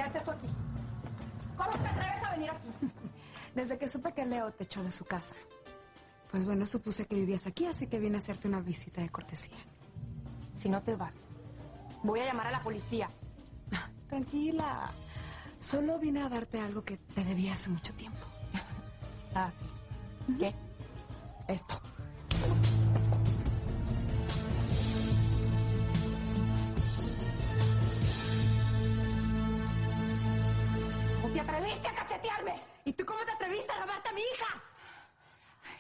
haces tú aquí? ¿Cómo te atreves a venir aquí? Desde que supe que Leo te echó de su casa. Pues bueno, supuse que vivías aquí, así que vine a hacerte una visita de cortesía. Si no te vas, voy a llamar a la policía. Tranquila. Solo vine a darte algo que te debía hace mucho tiempo. Ah, sí. ¿Qué? Esto. ¿Te atreviste a cachetearme? ¿Y tú cómo te atreviste a robarte a mi hija?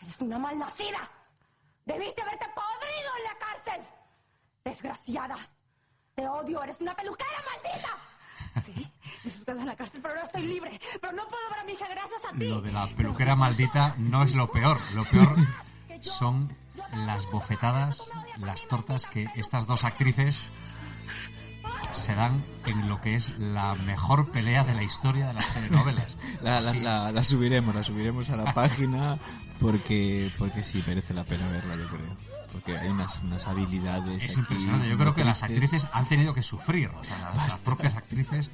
Eres una malnacida. Debiste haberte podrido en la cárcel. Desgraciada. Te odio, eres una peluquera maldita. Sí, disfrutas en la cárcel, pero ahora estoy libre. Pero no puedo ver a mi hija gracias a ti. Lo de la peluquera maldita no es lo peor. Lo peor son las bofetadas, las tortas que estas dos actrices se dan en lo que es la mejor pelea de la historia de las telenovelas. La subiremos a la página porque sí merece la pena verla, yo creo. Porque hay unas habilidades. Es aquí impresionante. Yo creo que las actrices han tenido que sufrir, o sea, las propias actrices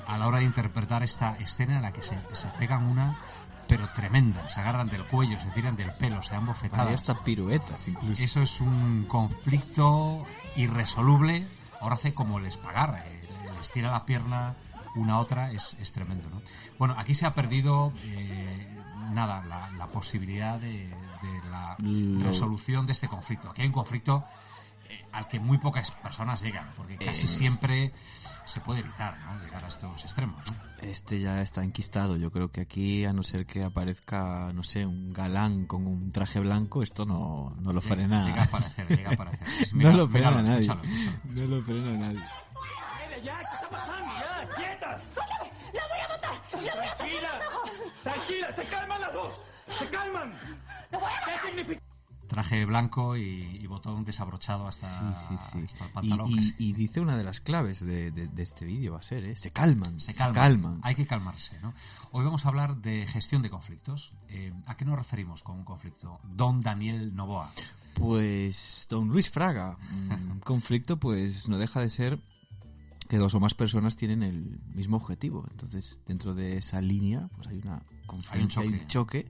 a la hora de interpretar esta escena en la que se pegan una, pero tremenda. Se agarran del cuello, se tiran del pelo, se dan bofetadas. Hay hasta piruetas incluso. Eso es un conflicto irresoluble. Ahora hace como el espagar, les tira la pierna una a otra, es tremendo, ¿no? Bueno, aquí se ha perdido la posibilidad de la resolución de este conflicto. Aquí hay un conflicto al que muy pocas personas llegan, porque casi siempre se puede evitar, ¿no?, llegar a estos extremos, ¿no? Este ya está enquistado. Yo creo que aquí, a no ser que aparezca, no sé, un galán con un traje blanco, esto no lo frena. Llega a aparecer. No lo frena nadie. Escúchalo. No lo frena nadie. ¡Ya! ¿Qué está pasando? ¡Ya! ¡Quietas! ¡Suéltame! ¡La voy a matar! ¡La voy a sacar los ojos! ¡Tranquila! ¡Se calman las dos! ¡Se calman! ¡La voy a matar! ¿Qué significa? Traje blanco y botón desabrochado hasta el pantalón. Y dice una de las claves de este vídeo va a ser, se calman. Hay que calmarse, ¿no? Hoy vamos a hablar de gestión de conflictos. ¿A qué nos referimos con un conflicto? Don Daniel Noboa. Pues don Luis Fraga. Un conflicto pues no deja de ser que dos o más personas tienen el mismo objetivo. Entonces, dentro de esa línea pues hay una confluencia, hay un choque.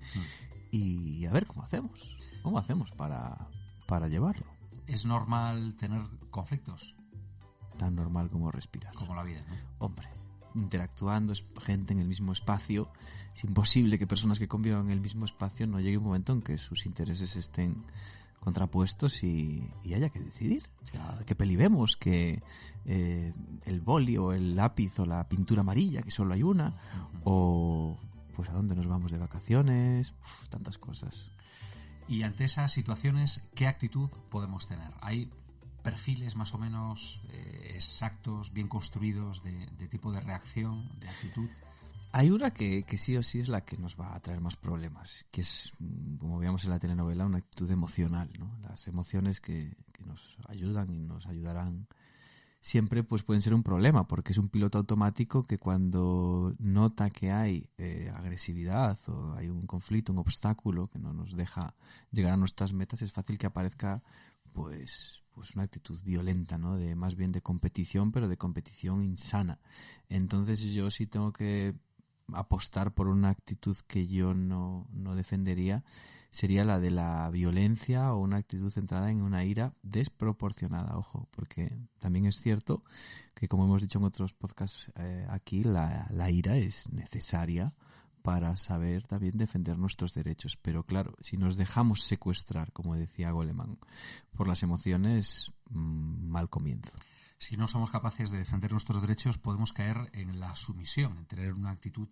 Y a ver cómo hacemos. ¿Cómo hacemos para llevarlo? ¿Es normal tener conflictos? Tan normal como respirar. Como la vida, ¿no? Hombre, interactuando, gente en el mismo espacio, es imposible que personas que convivan en el mismo espacio no llegue un momento en que sus intereses estén contrapuestos y haya que decidir. ¿Qué peli vemos? Que el boli o el lápiz o la pintura amarilla, que solo hay una, o pues a dónde nos vamos de vacaciones, tantas cosas. Y ante esas situaciones, ¿qué actitud podemos tener? ¿Hay perfiles más o menos exactos, bien construidos de tipo de reacción, de actitud? Hay una que sí o sí es la que nos va a traer más problemas, que es, como veíamos en la telenovela, una actitud emocional, ¿no? Las emociones que nos ayudan y nos ayudarán siempre pues pueden ser un problema, porque es un piloto automático que cuando nota que hay agresividad o hay un conflicto, un obstáculo que no nos deja llegar a nuestras metas, es fácil que aparezca pues una actitud violenta, ¿no? De más bien de competición, pero de competición insana. Entonces yo sí tengo que apostar por una actitud que yo no defendería, sería la de la violencia o una actitud centrada en una ira desproporcionada, ojo, porque también es cierto que, como hemos dicho en otros podcasts aquí, la ira es necesaria para saber también defender nuestros derechos. Pero claro, si nos dejamos secuestrar, como decía Goleman, por las emociones, mal comienzo. Si no somos capaces de defender nuestros derechos, podemos caer en la sumisión, en tener una actitud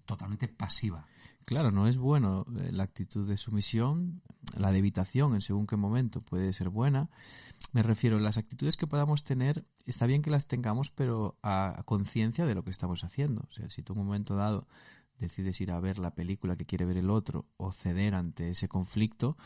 totalmente pasiva. Claro, no es bueno la actitud de sumisión, la de evitación en según qué momento puede ser buena. Me refiero a las actitudes que podamos tener, está bien que las tengamos, pero a conciencia de lo que estamos haciendo. O sea, si tú en un momento dado decides ir a ver la película que quiere ver el otro o ceder ante ese conflicto,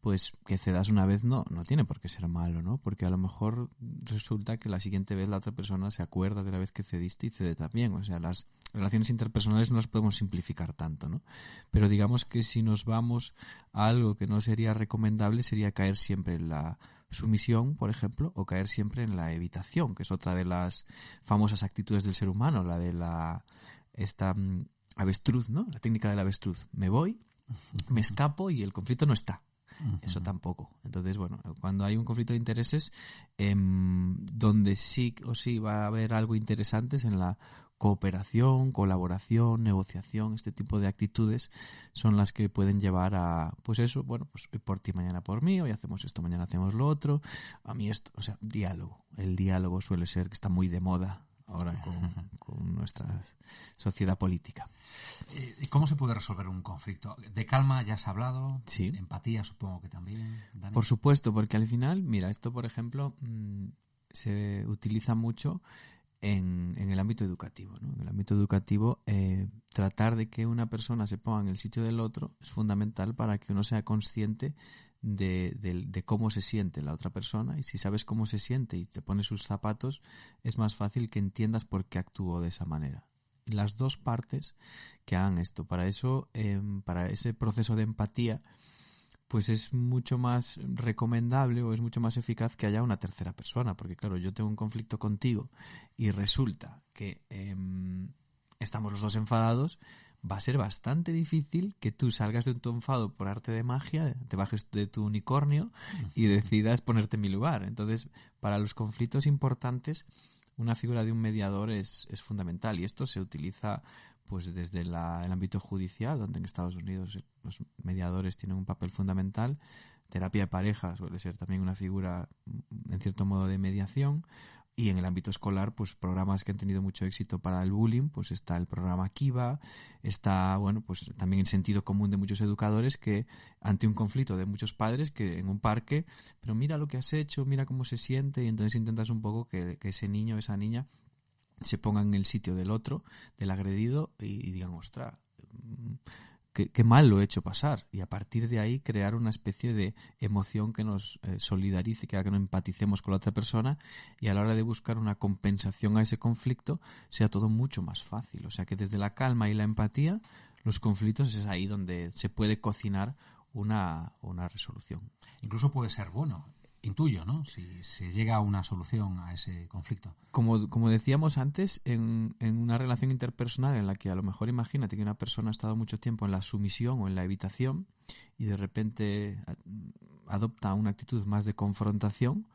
pues que cedas una vez no tiene por qué ser malo, ¿no? Porque a lo mejor resulta que la siguiente vez la otra persona se acuerda de la vez que cediste y cede también. O sea, las relaciones interpersonales no las podemos simplificar tanto, ¿no? Pero digamos que si nos vamos a algo que no sería recomendable, sería caer siempre en la sumisión, por ejemplo, o caer siempre en la evitación, que es otra de las famosas actitudes del ser humano, la de esta avestruz, ¿no? La técnica del avestruz. Me voy, me escapo y el conflicto no está. Eso tampoco. Entonces, bueno, cuando hay un conflicto de intereses, donde sí o sí va a haber algo interesante es en la cooperación, colaboración, negociación. Este tipo de actitudes son las que pueden llevar a, pues eso, bueno, pues hoy por ti, mañana por mí, hoy hacemos esto, mañana hacemos lo otro, a mí esto, o sea, diálogo. El diálogo suele ser que está muy de moda ahora con nuestra sociedad política. ¿Y cómo se puede resolver un conflicto? ¿De calma ya has hablado? Sí. ¿Empatía supongo que también, Dani? Por supuesto, porque al final, mira, esto por ejemplo se utiliza mucho en el ámbito educativo, ¿no? En el ámbito educativo, tratar de que una persona se ponga en el sitio del otro es fundamental para que uno sea consciente de cómo se siente la otra persona, y si sabes cómo se siente y te pones sus zapatos, es más fácil que entiendas por qué actuó de esa manera. Las dos partes que hagan esto. Para eso, para ese proceso de empatía, pues es mucho más recomendable o es mucho más eficaz que haya una tercera persona, porque claro, yo tengo un conflicto contigo y resulta que estamos los dos enfadados, va a ser bastante difícil que tú salgas de tu enfado por arte de magia, te bajes de tu unicornio y decidas ponerte en mi lugar. Entonces, para los conflictos importantes, una figura de un mediador es fundamental, y esto se utiliza pues desde el ámbito judicial, donde en Estados Unidos los mediadores tienen un papel fundamental. Terapia de pareja suele ser también una figura, en cierto modo, de mediación. Y en el ámbito escolar, pues programas que han tenido mucho éxito para el bullying, pues está el programa Kiva, está, bueno, pues también el sentido común de muchos educadores que ante un conflicto de muchos padres que en un parque, pero mira lo que has hecho, mira cómo se siente, y entonces intentas un poco que ese niño o esa niña se pongan en el sitio del otro, del agredido, y digan, ostras, qué mal lo he hecho pasar, y a partir de ahí crear una especie de emoción que nos solidarice, que haga que nos empaticemos con la otra persona, y a la hora de buscar una compensación a ese conflicto sea todo mucho más fácil. O sea que desde la calma y la empatía, los conflictos es ahí donde se puede cocinar una resolución. Incluso puede ser bueno, intuyo, ¿no? Si se llega a una solución a ese conflicto. Como decíamos antes, en una relación interpersonal en la que a lo mejor, imagínate que una persona ha estado mucho tiempo en la sumisión o en la evitación y de repente adopta una actitud más de confrontación,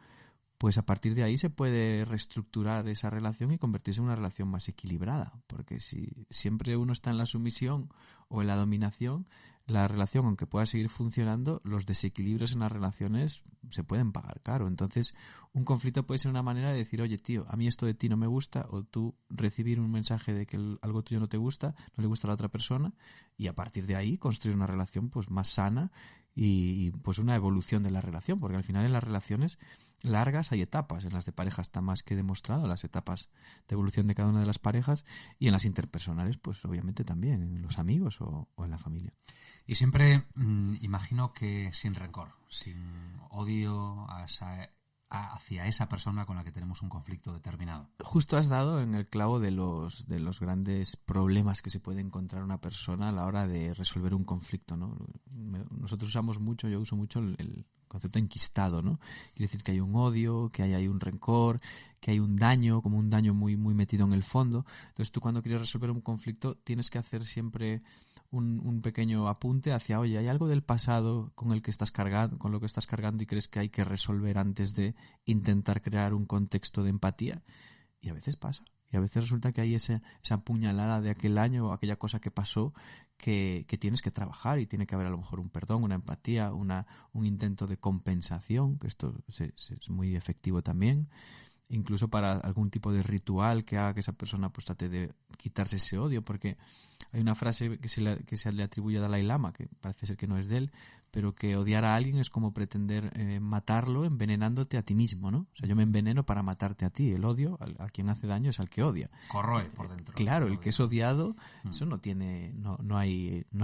pues a partir de ahí se puede reestructurar esa relación y convertirse en una relación más equilibrada, porque si siempre uno está en la sumisión o en la dominación, la relación, aunque pueda seguir funcionando, los desequilibrios en las relaciones se pueden pagar caro. Entonces, un conflicto puede ser una manera de decir, oye, tío, a mí esto de ti no me gusta, o tú recibir un mensaje de que algo tuyo no te gusta, no le gusta a la otra persona, y a partir de ahí construir una relación pues más sana y pues una evolución de la relación, porque al final en las relaciones largas hay etapas. En las de pareja está más que demostrado las etapas de evolución de cada una de las parejas, y en las interpersonales pues obviamente también, en los amigos o en la familia. Y siempre imagino que sin rencor, sin odio hacia esa persona con la que tenemos un conflicto determinado. Justo has dado en el clavo de los grandes problemas que se puede encontrar una persona a la hora de resolver un conflicto, ¿no? Nosotros usamos mucho, yo uso mucho el concepto enquistado, ¿no? Quiere decir que hay un odio, que hay un rencor, que hay un daño, como un daño muy, muy metido en el fondo. Entonces tú, cuando quieres resolver un conflicto, tienes que hacer siempre un pequeño apunte hacia, oye, hay algo del pasado con lo que estás cargando y crees que hay que resolver antes de intentar crear un contexto de empatía. Y a veces pasa. Y a veces resulta que hay esa puñalada de aquel año o aquella cosa que pasó que tienes que trabajar, y tiene que haber a lo mejor un perdón, una empatía, un intento de compensación, que esto es muy efectivo también. Incluso para algún tipo de ritual que haga que esa persona pues trate de quitarse ese odio, porque hay una frase que se le atribuye a Dalai Lama, que parece ser que no es de él, pero que odiar a alguien es como pretender matarlo envenenándote a ti mismo, ¿no? O sea, yo me enveneno para matarte a ti. El odio a quien hace daño es al que odia. Corroe por dentro. Claro, el que es odiado, eso no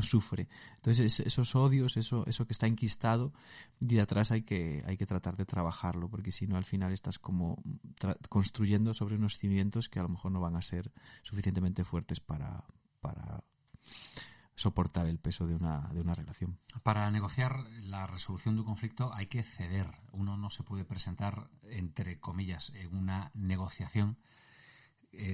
sufre. Entonces, esos odios, eso que está enquistado, y de atrás hay que tratar de trabajarlo, porque si no, al final estás como construyendo sobre unos cimientos que a lo mejor no van a ser suficientemente fuertes para soportar el peso de una relación. Para negociar la resolución de un conflicto hay que ceder. Uno no se puede presentar, entre comillas, en una negociación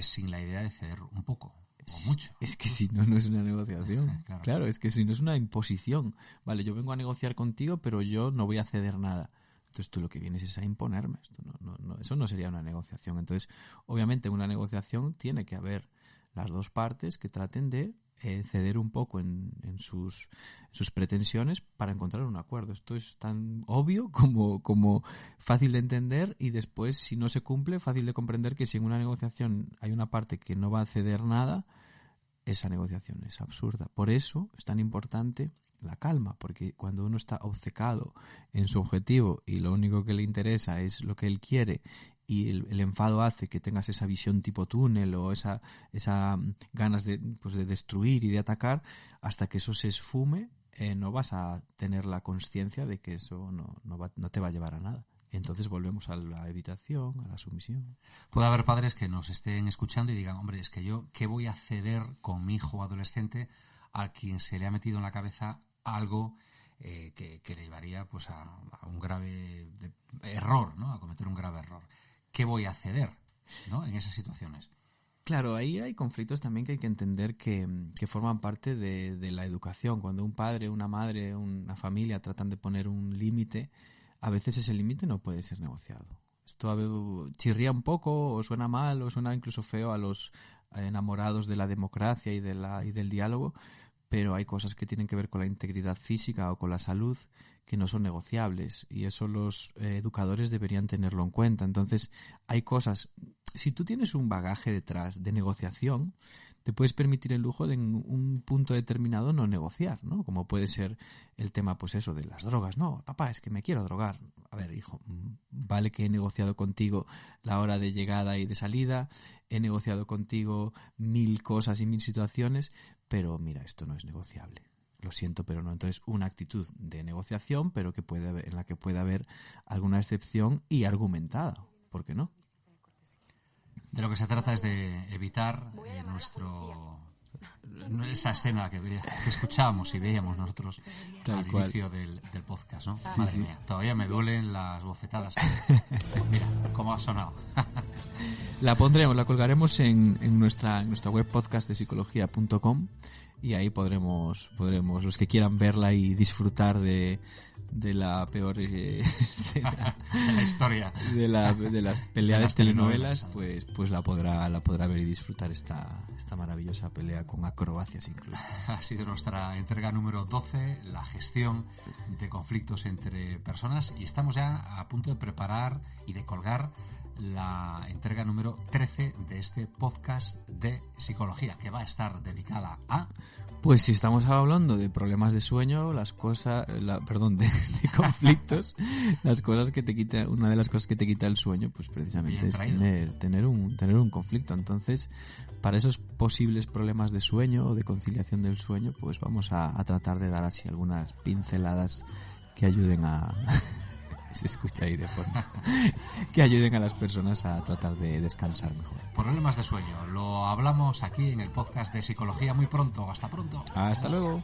sin la idea de ceder un poco o mucho. Es que si no, no es una negociación. Claro. Claro, es que si no es una imposición. Vale, yo vengo a negociar contigo, pero yo no voy a ceder nada. Entonces tú lo que vienes es a imponerme. Esto eso no sería una negociación. Entonces, obviamente, en una negociación tiene que haber las dos partes que traten de ceder un poco en sus pretensiones para encontrar un acuerdo. Esto es tan obvio como fácil de entender, y después, si no se cumple, fácil de comprender que si en una negociación hay una parte que no va a ceder nada, esa negociación es absurda. Por eso es tan importante la calma, porque cuando uno está obcecado en su objetivo y lo único que le interesa es lo que él quiere, y el enfado hace que tengas esa visión tipo túnel o esa ganas de destruir y de atacar, hasta que eso se esfume, no vas a tener la conciencia de que eso no te va a llevar a nada. Entonces volvemos a la evitación, a la sumisión. Puede haber padres que nos estén escuchando y digan, hombre, es que yo, ¿qué voy a ceder con mi hijo adolescente a quien se le ha metido en la cabeza algo que le llevaría pues a un grave error, ¿no? A cometer un grave error? ¿Qué voy a ceder, ¿no? En esas situaciones? Claro, ahí hay conflictos también que hay que entender que forman parte de la educación. Cuando un padre, una madre, una familia tratan de poner un límite, a veces ese límite no puede ser negociado. Esto chirría un poco, o suena mal, o suena incluso feo a los enamorados de la democracia y del diálogo, pero hay cosas que tienen que ver con la integridad física o con la salud que no son negociables, y eso los educadores deberían tenerlo en cuenta. Entonces, hay cosas... Si tú tienes un bagaje detrás de negociación, te puedes permitir el lujo de en un punto determinado no negociar, ¿no? Como puede ser el tema, pues eso, de las drogas. No, papá, es que me quiero drogar. A ver, hijo, vale que he negociado contigo la hora de llegada y de salida, he negociado contigo 1000 cosas y 1000 situaciones, pero mira, esto no es negociable. Lo siento, pero no. Entonces, una actitud de negociación, pero en la que puede haber alguna excepción y argumentada. ¿Por qué no? De lo que se trata es de evitar esa escena que escuchábamos y veíamos nosotros al inicio del podcast, ¿no? Sí, Madre mía, todavía me duelen las bofetadas. Mira cómo ha sonado. La colgaremos en nuestra web podcastdepsicología.com, y ahí podremos los que quieran verla y disfrutar de la peor escena de la historia de las peleas de telenovelas, pues la podrá ver y disfrutar esta maravillosa pelea con acrobacias incluidas. Ha sido nuestra entrega número 12, la gestión de conflictos entre personas, y estamos ya a punto de preparar y de colgar la entrega número 13 de este podcast de psicología, que va a estar dedicada a... Pues si estamos hablando de problemas de sueño, de conflictos, una de las cosas que te quita el sueño, pues precisamente es tener un conflicto. Entonces, para esos posibles problemas de sueño o de conciliación del sueño, pues vamos a tratar de dar así algunas pinceladas que ayuden a... se escucha ahí de fondo, que ayuden a las personas a tratar de descansar mejor. Problemas de sueño, lo hablamos aquí en el podcast de psicología muy pronto. Hasta pronto. Hasta luego.